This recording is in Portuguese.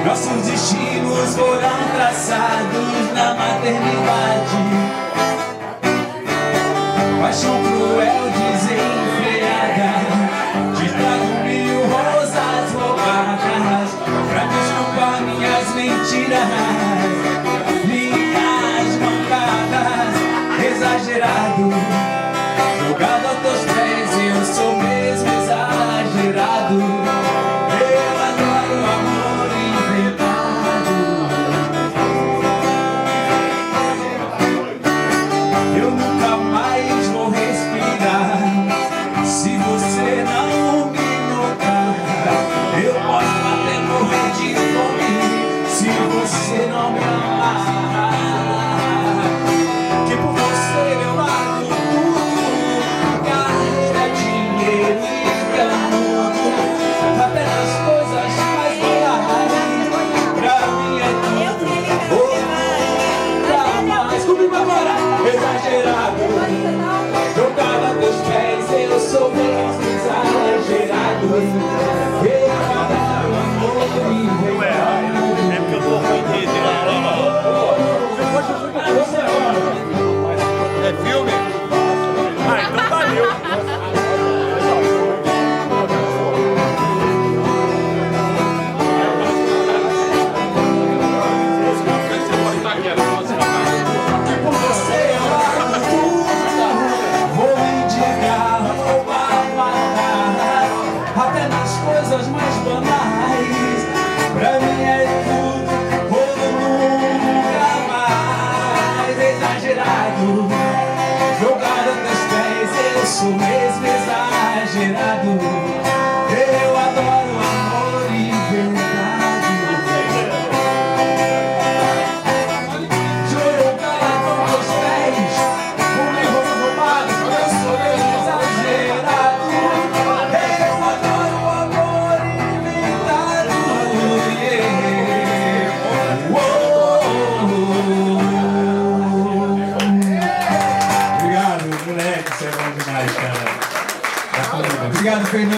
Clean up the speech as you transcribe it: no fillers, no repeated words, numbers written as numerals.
Nossos destinos foram traçados na maternidade. Paixão cruel, desenfreada, te trago 1000 rosas roubadas pra desculpar minhas mentiras, minhas mancadas. Exagerado, jogado aos teus pés, eu sou mesmo exagerado. Eu adoro o amor inventado. Eu nunca mais vou respirar se você não me notar. Eu posso até morrer de fome se você não me amar. Que por você eu largo tudo, carreira, dinheiro e canudo, até nas coisas mais banais. Pra mim é tudo ou nunca mais. Comigo agora, exagerado, jogado a teus pés, eu sou mesmo exagerado. Eu adoro o amor inventado. É porque eu tô ruim de é filme? Ah, então valeu. Por você eu largo tudo, vou mendigar, roubar, matar, até nas coisas mais banais. Pra mim é tudo ou nunca mais. Exagerado, jogado a teus pés, eu sou mesmo exagerado.